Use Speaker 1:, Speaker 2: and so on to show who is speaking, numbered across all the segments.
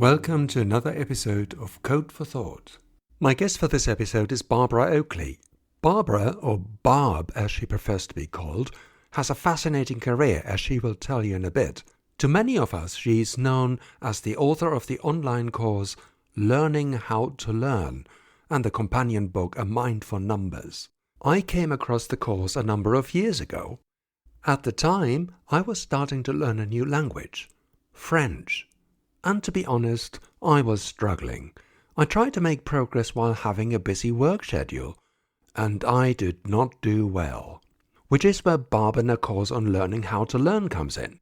Speaker 1: Welcome to another episode of Code for Thought. My guest for this episode is Barbara Oakley. Barbara, or Barb as she prefers to be called, has a fascinating career, as she will tell you in a bit. To many of us, she is known as the author of the online course Learning How to Learn and the companion book A Mind for Numbers. I came across the course a number of years ago. At the time, I was starting to learn a new language, French. And to be honest, I was struggling. I tried to make progress while having a busy work schedule, and I did not do well. Which is where Barb and her course on learning how to learn comes in.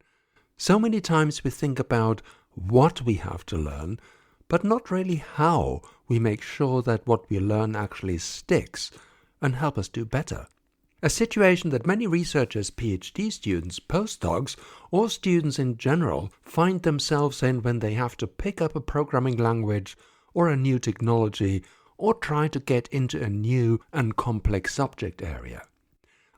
Speaker 1: So many times we think about what we have to learn, but not really how we make sure that what we learn actually sticks and help us do better. A situation that many researchers, PhD students, postdocs, or students in general find themselves in when they have to pick up a programming language or a new technology or try to get into a new and complex subject area.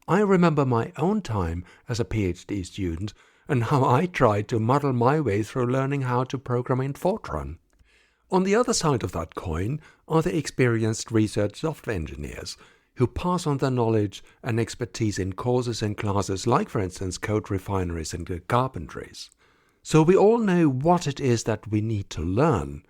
Speaker 1: I remember my own time as a PhD student and how I tried to muddle my way through learning how to program in Fortran. On the other side of that coin are the experienced research software engineers who pass on their knowledge and expertise in courses and classes like, for instance, code refineries and carpentries. So we all know what it is that we need to learn.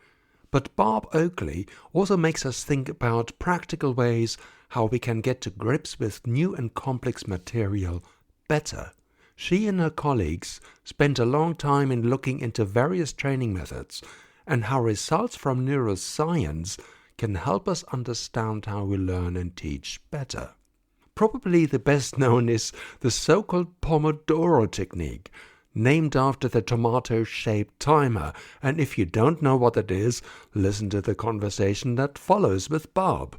Speaker 1: But Barb Oakley also makes us think about practical ways how we can get to grips with new and complex material better. She and her colleagues spent a long time in looking into various training methods and how results from neuroscience can help us understand how we learn and teach better. Probably the best known is the so-called Pomodoro technique, named after the tomato-shaped timer. And if you don't know what it is, listen to the conversation that follows with Barb.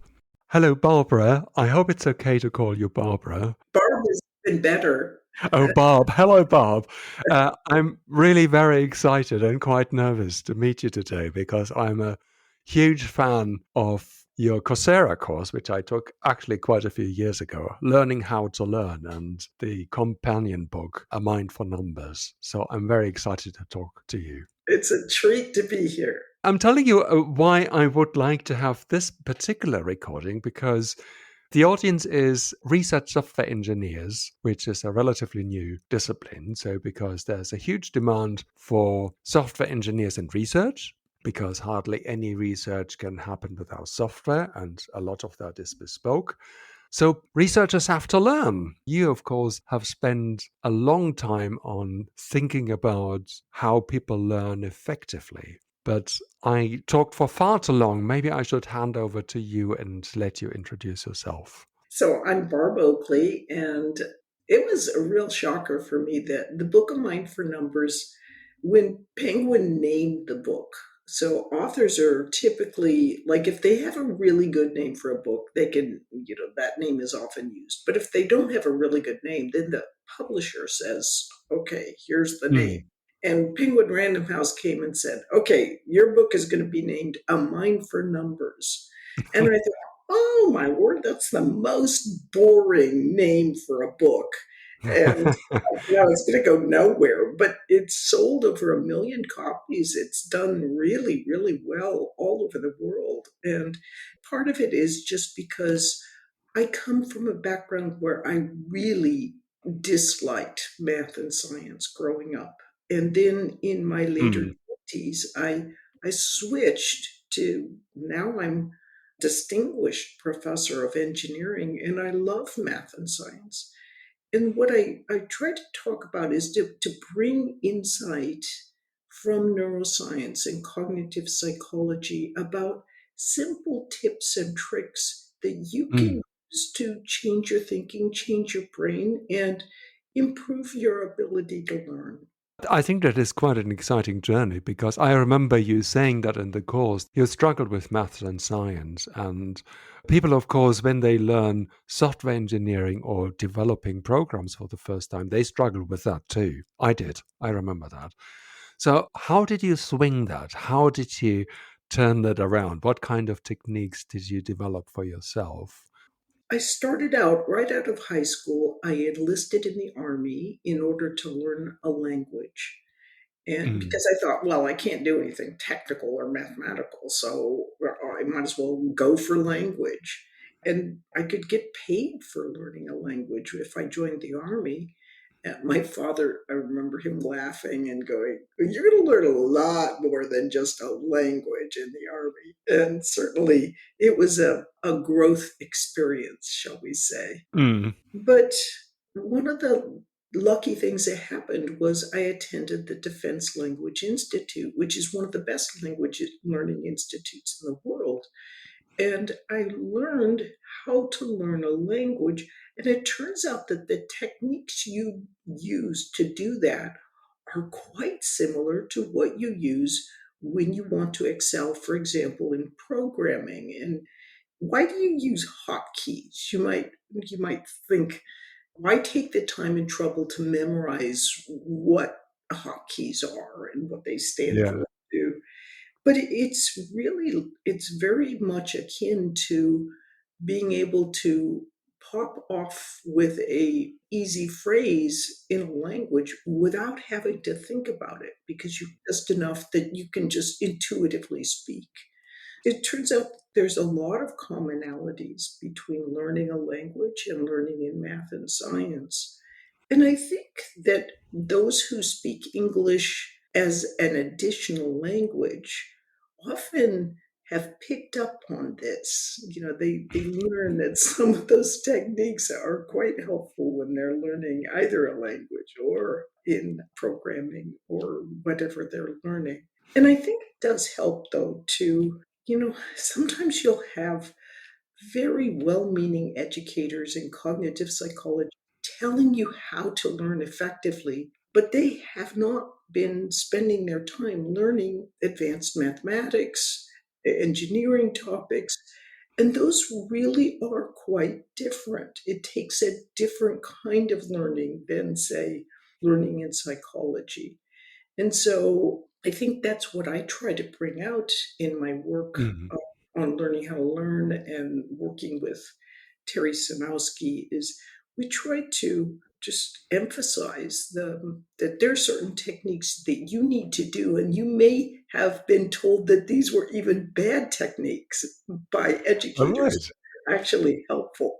Speaker 1: Hello, Barbara. I hope it's okay to call you Barbara.
Speaker 2: Barb has been better.
Speaker 1: Oh, Barb. Hello, Barb. I'm really very excited and quite nervous to meet you today because I'm a huge fan of your Coursera course, which I took actually quite a few years ago, Learning How to Learn, and the companion book, A Mind for Numbers. So I'm very excited to talk to you.
Speaker 2: It's a treat to be here.
Speaker 1: I'm telling you why I would like to have this particular recording, because the audience is research software engineers, which is a relatively new discipline. So because there's a huge demand for software engineers in research, because hardly any research can happen without software, and a lot of that is bespoke. So researchers have to learn. You, of course, have spent a long time on thinking about how people learn effectively. But I talked for far too long. Maybe I should hand over to you and let you introduce yourself.
Speaker 2: So I'm Barb Oakley, and it was a real shocker for me that the book A Mind for Numbers, when Penguin named the book, so authors are typically, like, if they have a really good name for a book, they can, that name is often used. But if they don't have a really good name, then the publisher says, okay, here's the name. And Penguin Random House came and said, okay, your book is going to be named A Mind for Numbers. And I thought, oh my word, that's the most boring name for a book. And it's going to go nowhere, but it's sold over 1 million copies. It's done really, really well all over the world. And part of it is just because I come from a background where I really disliked math and science growing up. And then in my later 20s, I switched to, now I'm distinguished professor of engineering, and I love math and science. And what I try to talk about is to bring insight from neuroscience and cognitive psychology about simple tips and tricks that you can use to change your thinking, change your brain, and improve your ability to learn.
Speaker 1: I think that is quite an exciting journey, because I remember you saying that in the course you struggled with maths and science, and people, of course, when they learn software engineering or developing programs for the first time, they struggle with that too. I did. I remember that. So how did you swing that? How did you turn that around? What kind of techniques did you develop for yourself?
Speaker 2: I started out right out of high school. I enlisted in the Army in order to learn a language. And
Speaker 1: Mm.
Speaker 2: because I thought, well, I can't do anything technical or mathematical, so I might as well go for language. And I could get paid for learning a language if I joined the army. My father, I remember him laughing and going, "You're going to learn a lot more than just a language in the army." And certainly it was a growth experience, shall we say.
Speaker 1: Mm.
Speaker 2: But one of the lucky things that happened was I attended the Defense Language Institute, which is one of the best language learning institutes in the world. And I learned how to learn a language. And it turns out that the techniques you use to do that are quite similar to what you use when you want to excel, for example, in programming. And why do you use hotkeys? You might think, why take the time and trouble to memorize what hotkeys are and what they stand
Speaker 1: Yeah.
Speaker 2: for? Do? But it's very much akin to being able to pop off with a easy phrase in a language without having to think about it because you're just enough that you can just intuitively speak. It turns out there's a lot of commonalities between learning a language and learning in math and science. And I think that those who speak English as an additional language often have picked up on this. They learn that some of those techniques are quite helpful when they're learning either a language or in programming or whatever they're learning. And I think it does help, though, to, sometimes you'll have very well meaning educators in cognitive psychology telling you how to learn effectively, but they have not been spending their time learning advanced mathematics, engineering topics, and those really are quite different. It takes a different kind of learning than, say, learning in psychology. And so I think that's what I try to bring out in my work
Speaker 1: Mm.
Speaker 2: on learning how to learn and working with Terry Sanowski is we try to just emphasize that there are certain techniques that you need to do, and you may have been told that these were even bad techniques by
Speaker 1: All
Speaker 2: educators,
Speaker 1: right.
Speaker 2: actually helpful.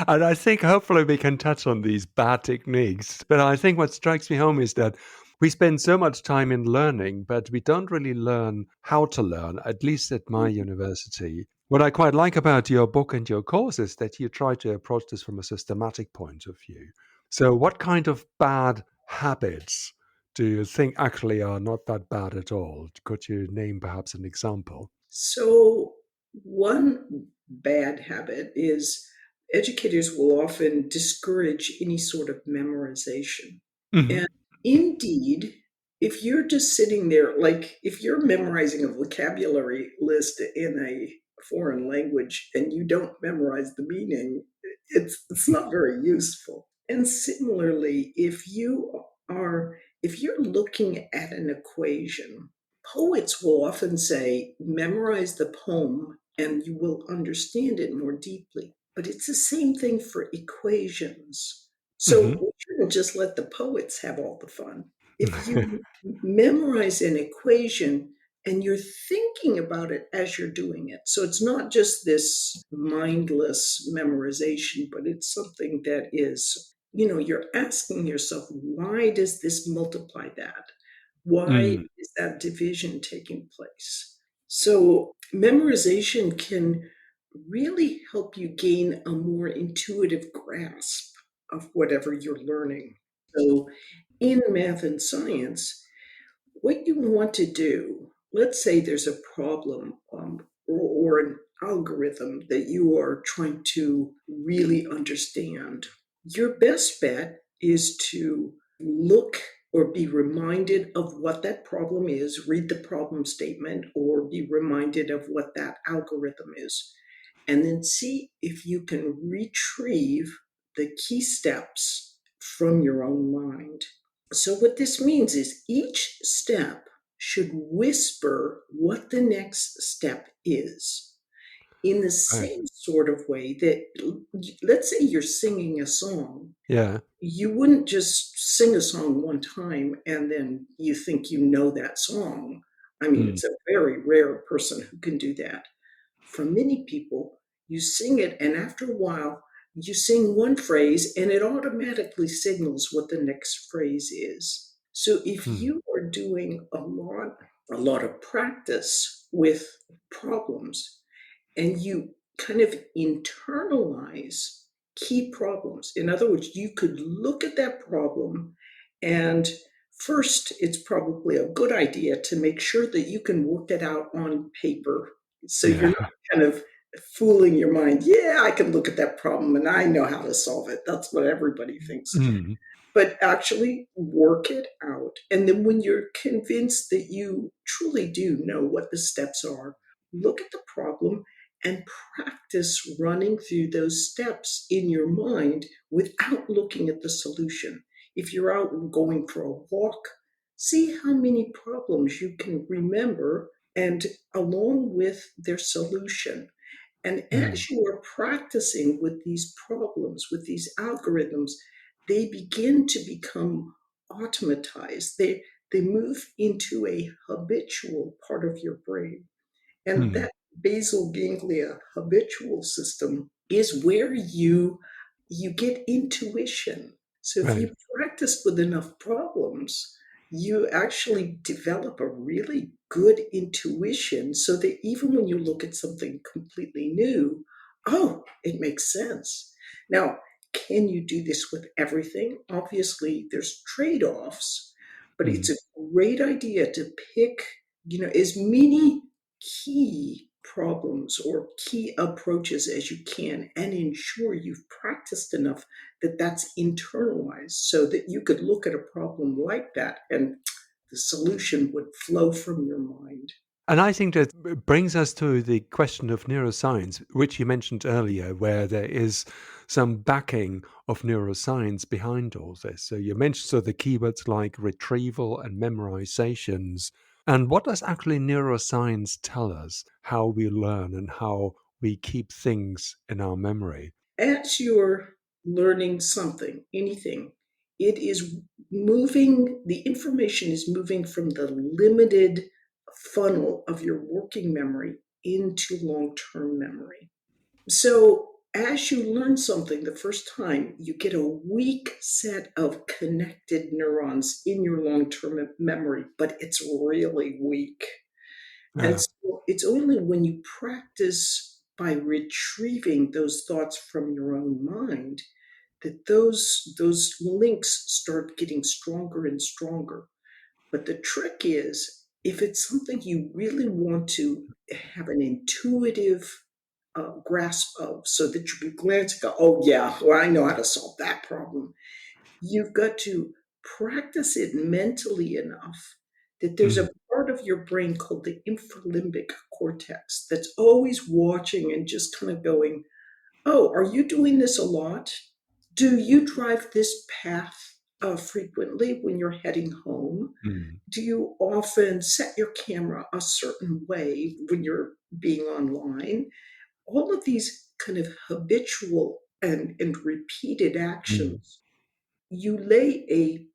Speaker 1: And I think hopefully we can touch on these bad techniques. But I think what strikes me home is that we spend so much time in learning, but we don't really learn how to learn, at least at my university. What I quite like about your book and your course is that you try to approach this from a systematic point of view. So, what kind of bad habits do you think actually are not that bad at all? Could you name perhaps an example?
Speaker 2: So, one bad habit is educators will often discourage any sort of memorization.
Speaker 1: Hmm.
Speaker 2: And indeed, if you're just sitting there, like if you're memorizing a vocabulary list in a foreign language and you don't memorize the meaning, it's not very useful. And similarly, if you're looking at an equation, poets will often say, memorize the poem and you will understand it more deeply. But it's the same thing for equations. So
Speaker 1: Hmm.
Speaker 2: we shouldn't just let the poets have all the fun. If you memorize an equation and you're thinking about it as you're doing it, so it's not just this mindless memorization, but it's something that is, you're asking yourself, why does this multiply that? Why
Speaker 1: Mm.
Speaker 2: is that division taking place? So, memorization can really help you gain a more intuitive grasp of whatever you're learning. So, in math and science, what you want to do, let's say there's a problem or an algorithm that you are trying to really understand, your best bet is to look or be reminded of what that problem is, read the problem statement, or be reminded of what that algorithm is, and then see if you can retrieve the key steps from your own mind. So, what this means is each step should whisper what the next step is. In the
Speaker 1: Right.
Speaker 2: same sort of way that, let's say you're singing a song,
Speaker 1: Yeah.
Speaker 2: you wouldn't just sing a song one time and then you think you know that song. I mean,
Speaker 1: Mm.
Speaker 2: it's a very rare person who can do that. For many people, you sing it, and after a while, you sing one phrase and it automatically signals what the next phrase is. So if
Speaker 1: Mm.
Speaker 2: you are doing a lot of practice with problems, and you kind of internalize key problems. In other words, you could look at that problem, and first, it's probably a good idea to make sure that you can work it out on paper. So you're
Speaker 1: Yeah.
Speaker 2: not kind of fooling your mind. Yeah, I can look at that problem and I know how to solve it. That's what everybody thinks.
Speaker 1: Mm.
Speaker 2: But actually work it out. And then when you're convinced that you truly do know what the steps are, look at the problem and practice running through those steps in your mind without looking at the solution. If you're out going for a walk, see how many problems you can remember and along with their solution. And
Speaker 1: Mm.
Speaker 2: as you are practicing with these problems, with these algorithms, they begin to become automatized. They move into a habitual part of your brain. And
Speaker 1: Mm.
Speaker 2: that basal ganglia habitual system is where you get intuition. So if
Speaker 1: Right.
Speaker 2: you practice with enough problems, you actually develop a really good intuition so that even when you look at something completely new, oh, it makes sense. Now, can you do this with everything? Obviously, there's trade-offs, but it's
Speaker 1: Mm.
Speaker 2: a great idea to pick, as many key problems or key approaches as you can and ensure you've practiced enough that that's internalized so that you could look at a problem like that and the solution would flow from your mind.
Speaker 1: And I think that brings us to the question of neuroscience, which you mentioned earlier, where there is some backing of neuroscience behind all this. So you mentioned the keywords like retrieval and memorizations. And what does actually neuroscience tell us how we learn and how we keep things in our memory?
Speaker 2: As you're learning something, anything, it is moving, the information is moving from the limited funnel of your working memory into long term memory. So, as you learn something the first time, you get a weak set of connected neurons in your long term memory, but it's really weak. And
Speaker 1: Yeah.
Speaker 2: so it's only when you practice by retrieving those thoughts from your own mind that those links start getting stronger and stronger. But the trick is, if it's something you really want to have an intuitive grasp of, so that you can glance and go, oh, yeah, well, I know how to solve that problem. You've got to practice it mentally enough that there's a
Speaker 1: Mm.
Speaker 2: part of your brain called the infralimbic cortex that's always watching and just kind of going, oh, are you doing this a lot? Do you drive this path frequently when you're heading home?
Speaker 1: Mm.
Speaker 2: Do you often set your camera a certain way when you're being online? All of these kind of habitual and repeated
Speaker 1: Mm.
Speaker 2: actions, you lay a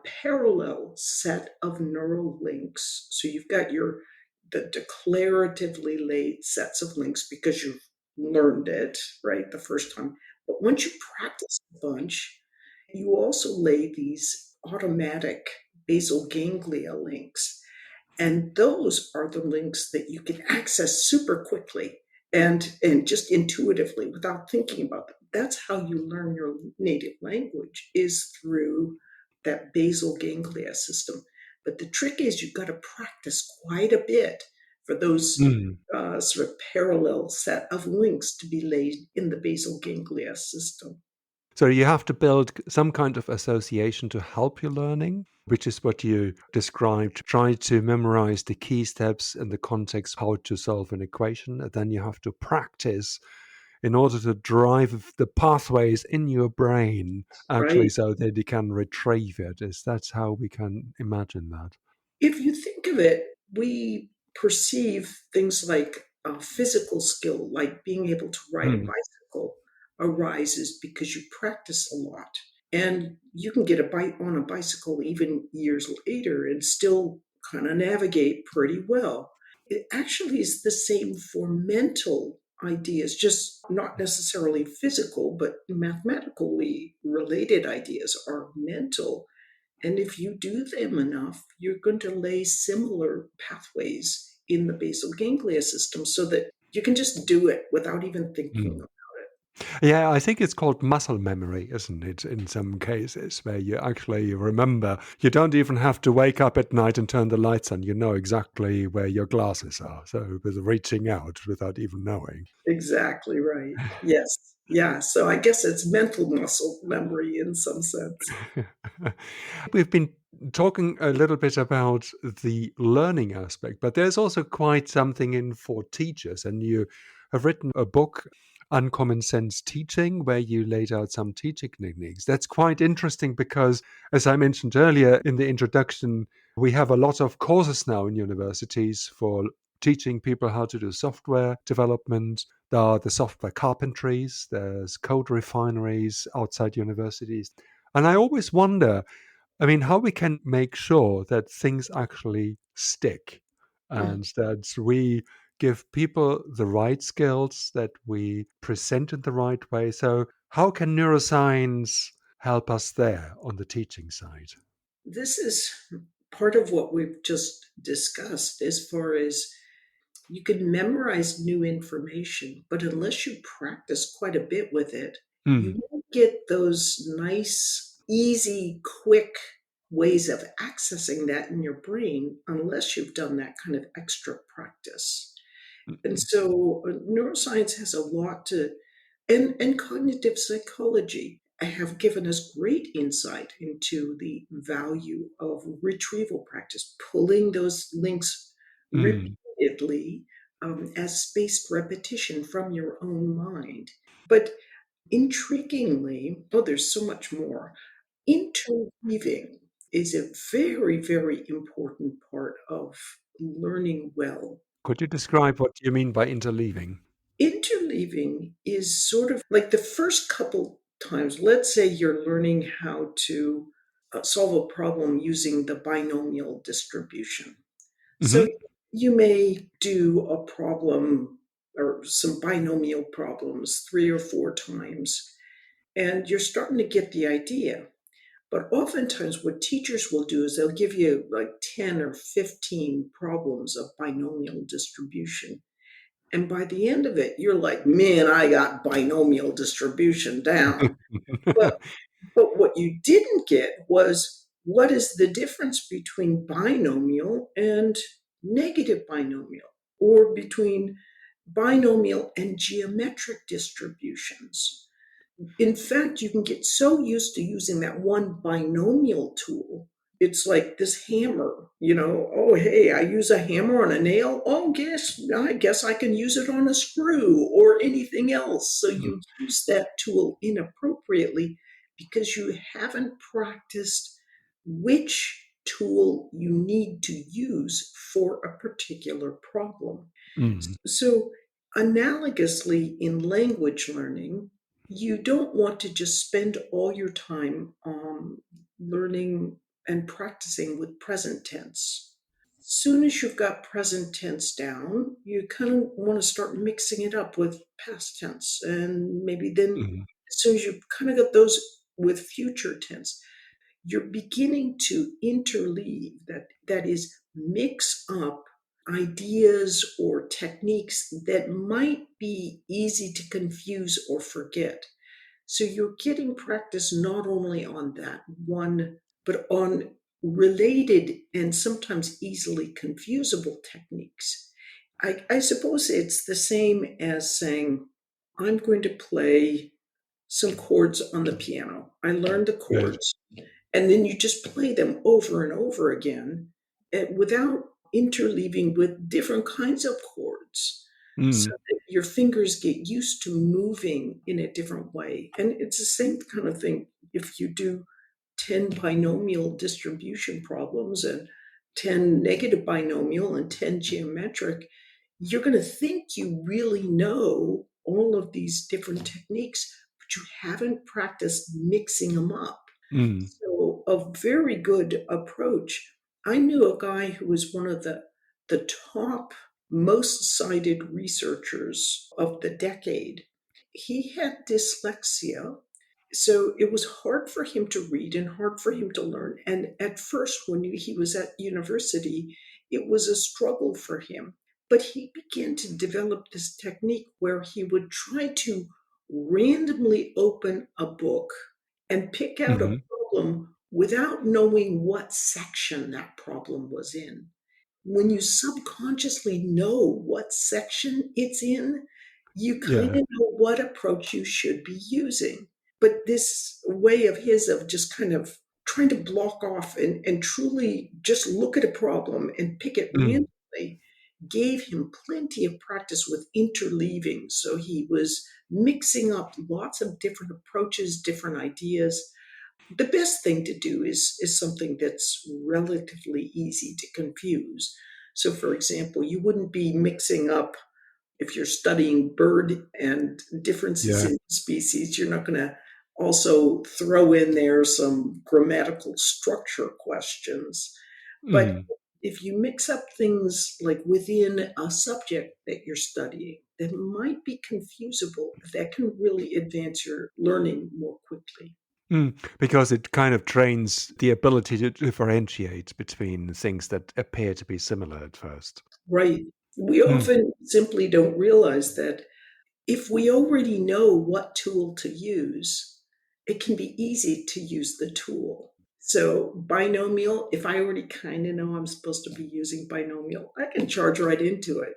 Speaker 2: parallel set of neural links. So you've got the declaratively laid sets of links because you've learned it, right, the first time. But once you practice a bunch, you also lay these automatic basal ganglia links. And those are the links that you can access super quickly and just intuitively without thinking about them. That's how you learn your native language, is through that basal ganglia system. But the trick is you've got to practice quite a bit for those
Speaker 1: Mm.
Speaker 2: sort of parallel set of links to be laid in the basal ganglia system.
Speaker 1: So you have to build some kind of association to help your learning, which is what you described. Try to memorize the key steps in the context how to solve an equation, and then you have to practice in order to drive the pathways in your brain actually
Speaker 2: Right?
Speaker 1: so that you can retrieve it. Is that's how we can imagine that?
Speaker 2: If you think of it, we perceive things like a physical skill like being able to ride a
Speaker 1: Mm.
Speaker 2: bicycle arises because you practice a lot. And you can get a bite on a bicycle even years later and still kind of navigate pretty well. It actually is the same for mental ideas, just not necessarily physical, but mathematically related ideas are mental. And if you do them enough, you're going to lay similar pathways in the basal ganglia system so that you can just do it without even thinking.
Speaker 1: Mm. Yeah, I think it's called muscle memory, isn't it? In some cases, where you actually remember. You don't even have to wake up at night and turn the lights on. You know exactly where your glasses are. So, with reaching out without even knowing.
Speaker 2: Exactly right. Yes. Yeah. So I guess it's mental muscle memory in some sense.
Speaker 1: We've been talking a little bit about the learning aspect, but there's also quite something in for teachers. And you have written a book, Uncommon Sense Teaching, where you laid out some teaching techniques. That's quite interesting because, as I mentioned earlier in the introduction, we have a lot of courses now in universities for teaching people how to do software development. There are the software carpentries, there's code refineries outside universities. And I always wonder, I mean, how we can make sure that things actually stick
Speaker 2: Mm.
Speaker 1: and that we give people the right skills, that we present in the right way. So, how can neuroscience help us there on the teaching side?
Speaker 2: This is part of what we've just discussed as far as you can memorize new information, but unless you practice quite a bit with it, you
Speaker 1: Mm,
Speaker 2: won't get those nice, easy, quick ways of accessing that in your brain unless you've done that kind of extra practice. And
Speaker 1: mm,
Speaker 2: so neuroscience has a lot to, and cognitive psychology have given us great insight into the value of retrieval practice, pulling those links
Speaker 1: mm.
Speaker 2: repeatedly as spaced repetition from your own mind. But intriguingly, oh, there's so much more. Interweaving is a very, very important part of learning well.
Speaker 1: Could you describe what you mean by interleaving?
Speaker 2: Interleaving is sort of like the first couple times, let's say you're learning how to solve a problem using the binomial distribution. So
Speaker 1: Hmm.
Speaker 2: you may do a problem or some binomial problems 3 or 4 times, and you're starting to get the idea. But oftentimes, what teachers will do is they'll give you like 10 or 15 problems of binomial distribution. And by the end of it, you're like, man, I got binomial distribution down. But but what you didn't get was what is the difference between binomial and negative binomial, or between binomial and geometric distributions. In fact, you can get so used to using that one binomial tool. It's like this hammer, oh, hey, I use a hammer on a nail. Oh, I guess I can use it on a screw or anything else. So you use that tool inappropriately because you haven't practiced which tool you need to use for a particular problem.
Speaker 1: Mm,
Speaker 2: So, analogously, in language learning, you don't want to just spend all your time learning and practicing with present tense. Soon as you've got present tense down, you kind of want to start mixing it up with past tense. And maybe then,
Speaker 1: mm,
Speaker 2: as soon as you've kind of got those with future tense, you're beginning to interleave, that is, mix up ideas or techniques that might be easy to confuse or forget. So you're getting practice not only on that one, but on related and sometimes easily confusable techniques. I suppose it's the same as saying, I'm going to play some chords on the piano. I learned the
Speaker 1: yes.
Speaker 2: chords, and then you just play them over and over again without interleaving with different kinds of chords, so
Speaker 1: Mm,
Speaker 2: that your fingers get used to moving in a different way. And it's the same kind of thing if you do 10 binomial distribution problems and 10 negative binomial and 10 geometric. you're going to think you really know all of these different techniques, but you haven't practiced mixing them up.
Speaker 1: Mm.
Speaker 2: So, a very good approach. I knew a guy who was one of the top, most cited researchers of the decade. He had dyslexia, so it was hard for him to read and hard for him to learn. And at first, when he was at university, it was a struggle for him. But he began to develop this technique where he would try to randomly open a book and pick out a
Speaker 1: Hmm.
Speaker 2: problem without knowing what section that problem was in. When you subconsciously know what section it's in, you kind of
Speaker 1: Yeah.
Speaker 2: know what approach you should be using. But this way of his of just kind of trying to block off and truly just look at a problem and pick it
Speaker 1: Mm.
Speaker 2: randomly gave him plenty of practice with interleaving. So he was mixing up lots of different approaches, different ideas. The best thing to do is something that's relatively easy to confuse. So, for example, you wouldn't be mixing up if you're studying bird and differences
Speaker 1: Yeah.
Speaker 2: in species. You're not going to also throw in there some grammatical structure questions. But
Speaker 1: Mm.
Speaker 2: if you mix up things like within a subject that you're studying that might be confusable, that can really advance your learning more quickly.
Speaker 1: Mm. Because it kind of trains the ability to differentiate between things that appear to be similar at first.
Speaker 2: Right. We
Speaker 1: Mm.
Speaker 2: often simply don't realize that if we already know what tool to use, it can be easy to use the tool. So, binomial, if I already kind of know I'm supposed to be using binomial, I can charge right into it.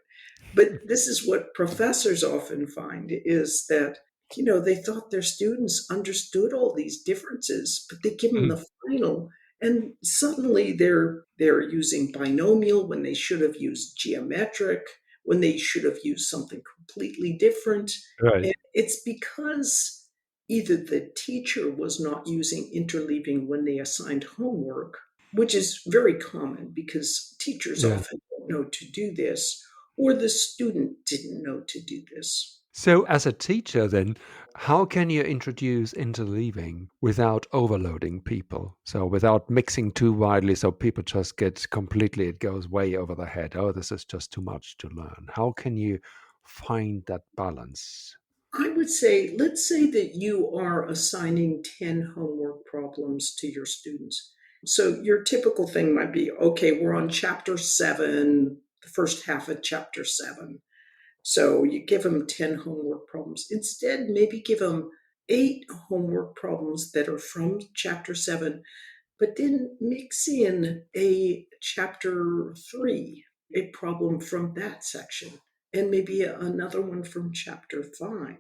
Speaker 2: But this is what professors often find is that, they thought their students understood all these differences, but they give them
Speaker 1: Mm.
Speaker 2: the final and suddenly they're using binomial when they should have used geometric, when they should have used something completely different.
Speaker 1: Right.
Speaker 2: And it's because either the teacher was not using interleaving when they assigned homework, which is very common because teachers
Speaker 1: Yeah.
Speaker 2: often don't know to do this, or the student didn't know to do this.
Speaker 1: So, as a teacher, then, how can you introduce interleaving without overloading people? So, without mixing too widely, so people just get completely, it goes way over their head. Oh, this is just too much to learn. How can you find that balance?
Speaker 2: I would say, let's say that you are assigning 10 homework problems to your students. So your typical thing might be okay, we're on chapter 7, the first half of chapter 7. So you give them 10 homework problems. Instead, maybe give them 8 homework problems that are from chapter 7, but then mix in a chapter 3, a problem from that section, and maybe another one from chapter 5.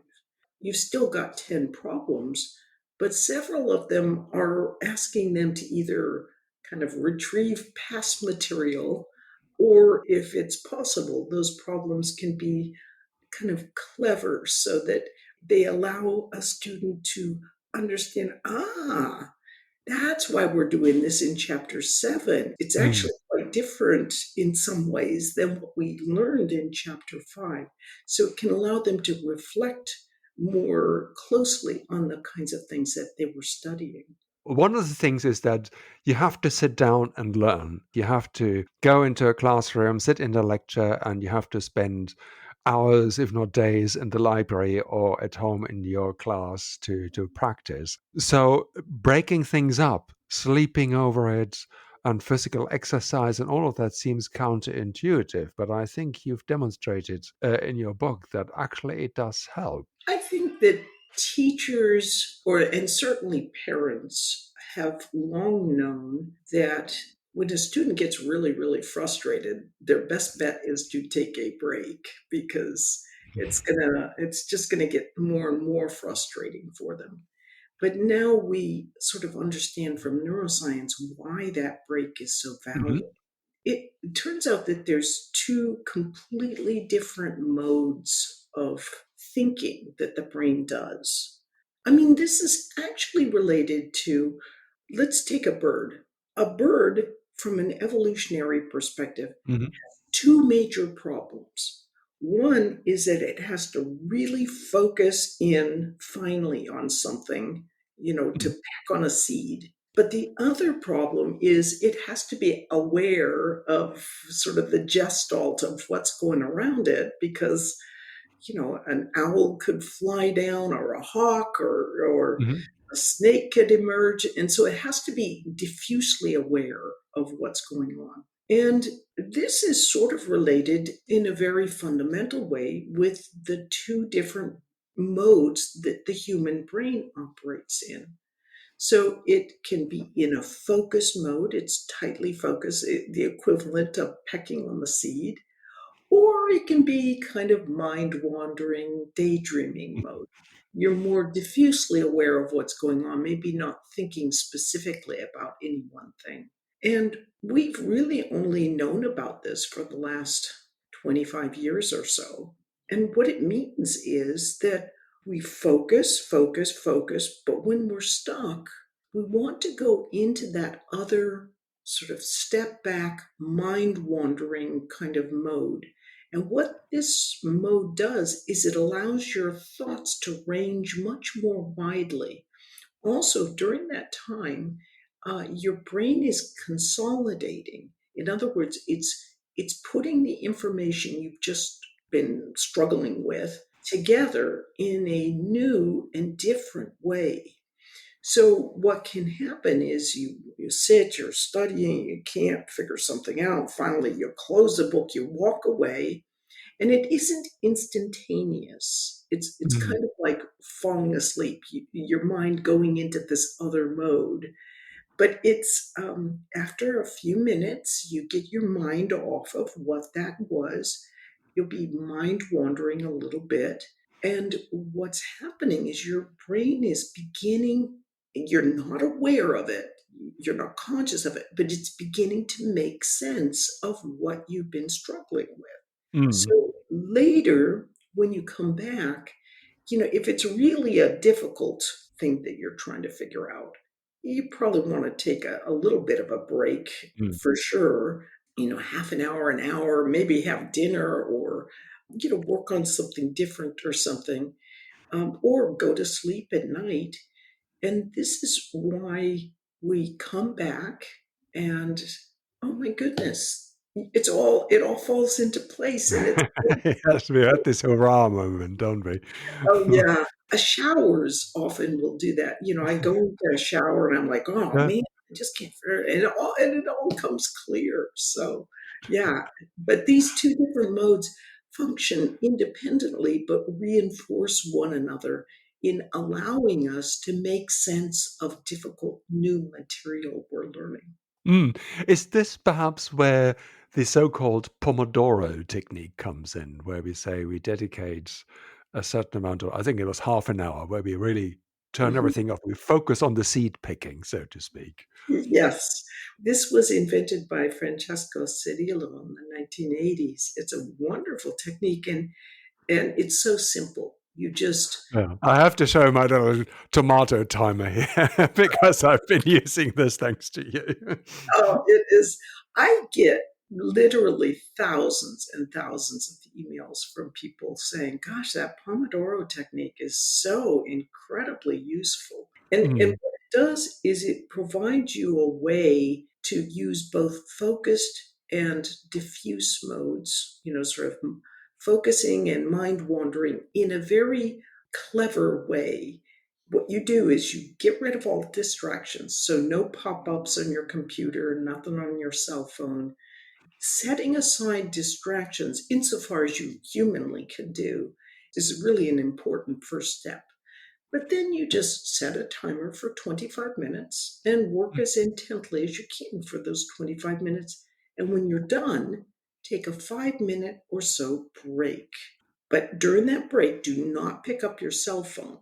Speaker 2: You've still got 10 problems, but several of them are asking them to either kind of retrieve past material, or if it's possible, those problems can be kind of clever so that they allow a student to understand, that's why we're doing this in chapter 7. It's
Speaker 1: Mm.
Speaker 2: actually quite different in some ways than what we learned in chapter 5. So it can allow them to reflect more closely on the kinds of things that they were studying.
Speaker 1: One of the things is that you have to sit down and learn. You have to go into a classroom, sit in the lecture, and you have to spend hours, if not days, in the library or at home in your class to practice. So breaking things up, sleeping over it, and physical exercise and all of that seems counterintuitive. But I think you've demonstrated in your book that actually it does help.
Speaker 2: I think that teachers, or and certainly parents, have long known that when a student gets really, really frustrated, their best bet is to take a break because it's just gonna get more and more frustrating for them. But now we sort of understand from neuroscience why that break is so
Speaker 1: Hmm.
Speaker 2: valuable. It turns out that there's two completely different modes of thinking that the brain does. I mean, this is actually related to, let's take a bird. A bird, from an evolutionary perspective,
Speaker 1: Hmm.
Speaker 2: two major problems. One is that it has to really focus in finely on something, to
Speaker 1: Mm.
Speaker 2: pack on a seed. But the other problem is it has to be aware of sort of the gestalt of what's going around it because, an owl could fly down or a hawk or
Speaker 1: Mhm.
Speaker 2: a snake could emerge. And so it has to be diffusely aware of what's going on. And this is sort of related in a very fundamental way with the two different modes that the human brain operates in. So it can be in a focus mode, it's tightly focused, the equivalent of pecking on the seed, or it can be kind of mind wandering, daydreaming mode. You're more diffusely aware of what's going on, maybe not thinking specifically about any one thing. And we've really only known about this for the last 25 years or so. And what it means is that we focus, focus, focus, but when we're stuck, we want to go into that other sort of step back, mind wandering kind of mode. And what this mode does is it allows your thoughts to range much more widely. Also, during that time, your brain is consolidating. In other words, it's putting the information you've just been struggling with together in a new and different way. So what can happen is you sit, you're studying, you can't figure something out. Finally, you close the book, you walk away, and it isn't instantaneous. It's
Speaker 1: Mm.
Speaker 2: kind of like falling asleep, your mind going into this other mode. But it's after a few minutes, you get your mind off of what that was. You'll be mind wandering a little bit. And what's happening is your brain is beginning, you're not aware of it, you're not conscious of it, but it's beginning to make sense of what you've been struggling with.
Speaker 1: Mm.
Speaker 2: So later, when you come back, if it's really a difficult thing that you're trying to figure out, you probably want to take a little bit of a break
Speaker 1: Mm.
Speaker 2: for sure, half an hour, maybe have dinner or, work on something different or something, or go to sleep at night. And this is why we come back and, oh my goodness, it all falls into place and it's
Speaker 1: Yes, we had this hurrah moment, don't we?
Speaker 2: oh, yeah. Showers often will do that. I go into a shower and I'm like, "Oh,
Speaker 1: Yeah.
Speaker 2: man, I just can't figure it," and it all comes clear. So, yeah, but these 2 different modes function independently, but reinforce one another in allowing us to make sense of difficult new material we're learning.
Speaker 1: Mm. Is this perhaps where the so-called Pomodoro technique comes in, where we say we dedicate a certain amount of, I think it was half an hour, where we really turn
Speaker 2: Mhm.
Speaker 1: everything off. We focus on the seed picking, so to speak.
Speaker 2: Yes. This was invented by Francesco Cirillo in the 1980s. It's a wonderful technique and it's so simple. You just
Speaker 1: Yeah. I have to show my little tomato timer here because I've been using this thanks to you.
Speaker 2: oh, it is I get literally thousands and thousands of emails from people saying, "Gosh, that Pomodoro technique is so incredibly useful." And
Speaker 1: Mm.
Speaker 2: what it does is it provides you a way to use both focused and diffuse modes, sort of focusing and mind wandering in a very clever way. What you do is you get rid of all distractions. So, no pop ups on your computer, nothing on your cell phone. Setting aside distractions, insofar as you humanly can do, is really an important first step. But then you just set a timer for 25 minutes and work as intently as you can for those 25 minutes. And when you're done, take a 5 minute or so break. But during that break, do not pick up your cell phone.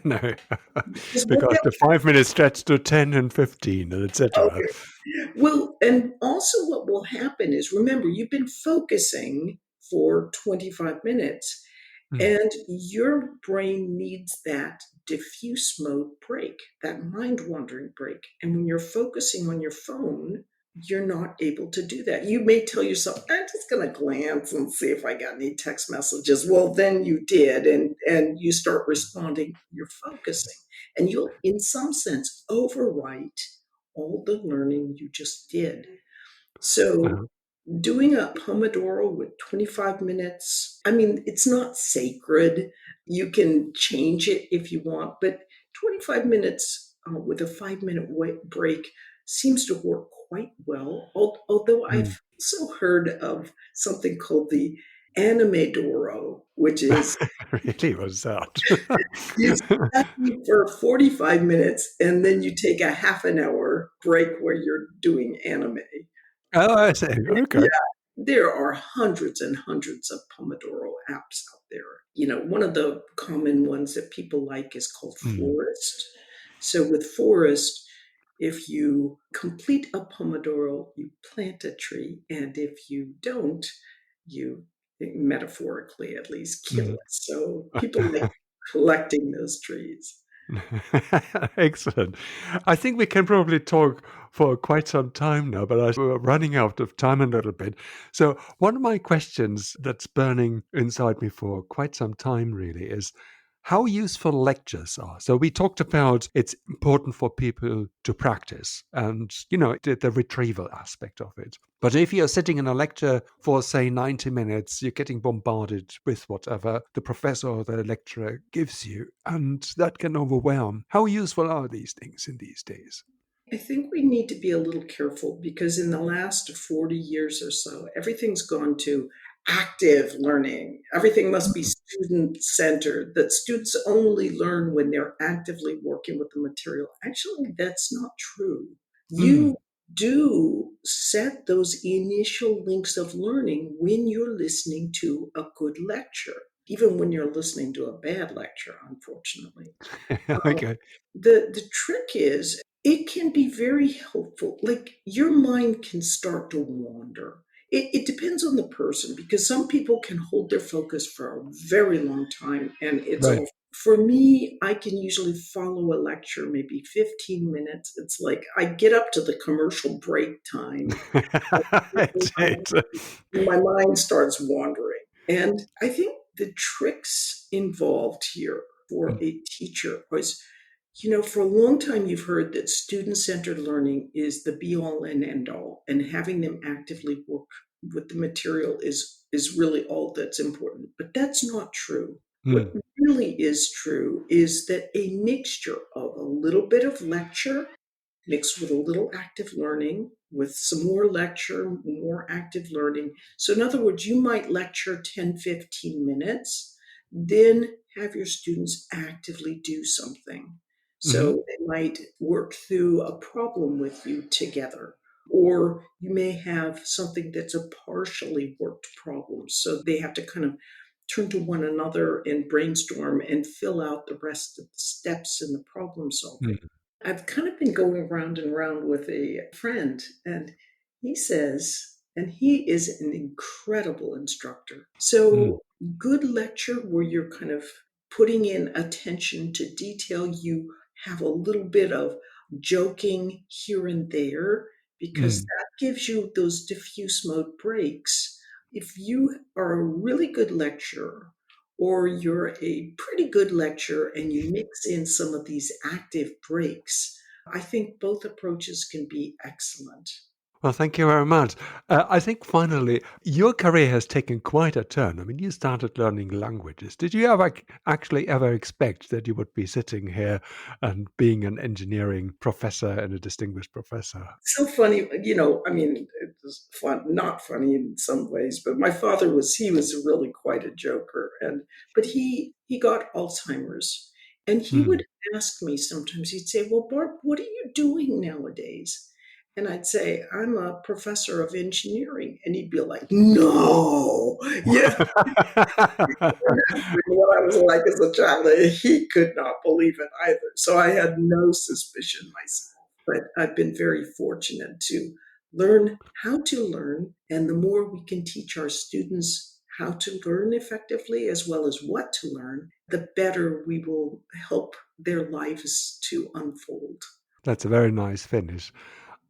Speaker 1: No,
Speaker 2: Because what
Speaker 1: because
Speaker 2: that
Speaker 1: the 5 minutes stretch to 10 and 15 and etc.
Speaker 2: okay. Well, and also what will happen is remember, you've been focusing for 25 minutes,
Speaker 1: Mm.
Speaker 2: and your brain needs that diffuse mode break, that mind wandering break. And when you're focusing on your phone, you're not able to do that. You may tell yourself, I'm just going to glance and see if I got any text messages. Well, then you did, and you start responding. You're focusing, and you'll, in some sense, overwrite all the learning you just did. So
Speaker 1: Uh,
Speaker 2: doing a Pomodoro with 25 minutes, I mean, it's not sacred. You can change it if you want, but 25 minutes with a 5 minute break seems to work quite well. Although
Speaker 1: mm.
Speaker 2: I've also heard of something called the Animedoro, which is
Speaker 1: Really was that?
Speaker 2: you study for 45 minutes and then you take a half an hour break where you're doing anime.
Speaker 1: Oh, I see.
Speaker 2: Yeah,
Speaker 1: Okay.
Speaker 2: there are hundreds and hundreds of Pomodoro apps out there. One of the common ones that people like is called
Speaker 1: Mm.
Speaker 2: Forest. So with Forest, if you complete a Pomodoro, you plant a tree, and if you don't, you metaphorically at least kill
Speaker 1: Mm.
Speaker 2: it. So people like collecting those trees.
Speaker 1: Excellent. I think we can probably talk for quite some time now, but we're running out of time a little bit. So, one of my questions that's burning inside me for quite some time really is how useful lectures are. So, we talked about it's important for people to practice and, the retrieval aspect of it. But if you're sitting in a lecture for, say, 90 minutes, you're getting bombarded with whatever the professor or the lecturer gives you, and that can overwhelm. How useful are these things in these days?
Speaker 2: I think we need to be a little careful because in the last 40 years or so, everything's gone to active learning. Everything must be
Speaker 1: Mm,
Speaker 2: student centered, that students only learn when they're actively working with the material. Actually, that's not true.
Speaker 1: mm,
Speaker 2: You do set those initial links of learning when you're listening to a good lecture, even when you're listening to a bad lecture, unfortunately. Um,
Speaker 1: okay.
Speaker 2: the trick is it can be very helpful. Like your mind can start to wander. It depends on the person because some people can hold their focus for a very long time and it's
Speaker 1: Right.
Speaker 2: all. For me, I can usually follow a lecture maybe 15 minutes. It's like I get up to the commercial break time.
Speaker 1: That's it.
Speaker 2: My mind starts wandering. And I think the tricks involved here for
Speaker 1: Mm,
Speaker 2: a teacher was, for a long time you've heard that student centered learning is the be all and end all, and having them actively work with the material is really all that's important. But that's not true. What
Speaker 1: mm,
Speaker 2: really is true is that a mixture of a little bit of lecture mixed with a little active learning, with some more lecture, more active learning. So, in other words, you might lecture 10, 15 minutes, then have your students actively do something.
Speaker 1: mhm,
Speaker 2: So, they might work through a problem with you together. Or you may have something that's a partially worked problem. So they have to kind of turn to one another and brainstorm and fill out the rest of the steps in the problem solving.
Speaker 1: mm,
Speaker 2: I've kind of been going round and round with a friend, and he says, and he is an incredible instructor.
Speaker 1: mm,
Speaker 2: So, good lecture where you're kind of putting in attention to detail, you have a little bit of joking here and there because
Speaker 1: mm.
Speaker 2: that gives you those diffuse mode breaks. If you are a really good lecturer, or you're a pretty good lecturer and you mix in some of these active breaks, I think both approaches can be excellent.
Speaker 1: Well, thank you very much. I think finally, your career has taken quite a turn. I mean, you started learning languages. Did you ever actually ever expect that you would be sitting here and being an engineering professor and a distinguished professor?
Speaker 2: So funny, I mean, it was fun, not funny in some ways, but my father he was really quite a joker. But he got Alzheimer's, and he would
Speaker 1: Mm.
Speaker 2: ask me sometimes, he'd say, well, Barb, what are you doing nowadays? And I'd say, I'm a professor of engineering. And he'd be like, no, what I was like as a child. He could not believe it either. So I had no suspicion myself. But I've been very fortunate to learn how to learn. And the more we can teach our students how to learn effectively, as well as what to learn, the better we will help their lives to unfold.
Speaker 1: That's a very nice finish.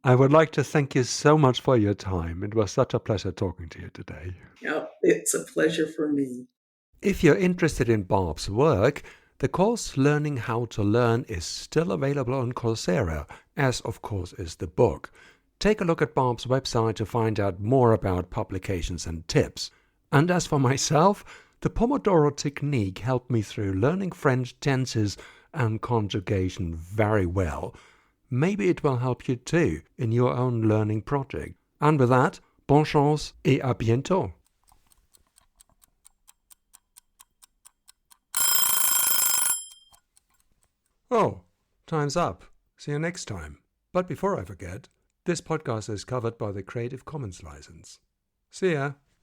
Speaker 1: I would like to thank you so much for your time. It was such a pleasure talking to you today.
Speaker 2: Yeah, it's a pleasure for me.
Speaker 1: If you're interested in Barb's work, the course Learning How to Learn is still available on Coursera, as of course is the book. Take a look at Barb's website to find out more about publications and tips. And as for myself, the Pomodoro technique helped me through learning French tenses and conjugation very well. Maybe it will help you too in your own learning project. And with that, bonne chance et à bientôt. Oh, time's up. See you next time. But before I forget, this podcast is covered by the Creative Commons license. See ya.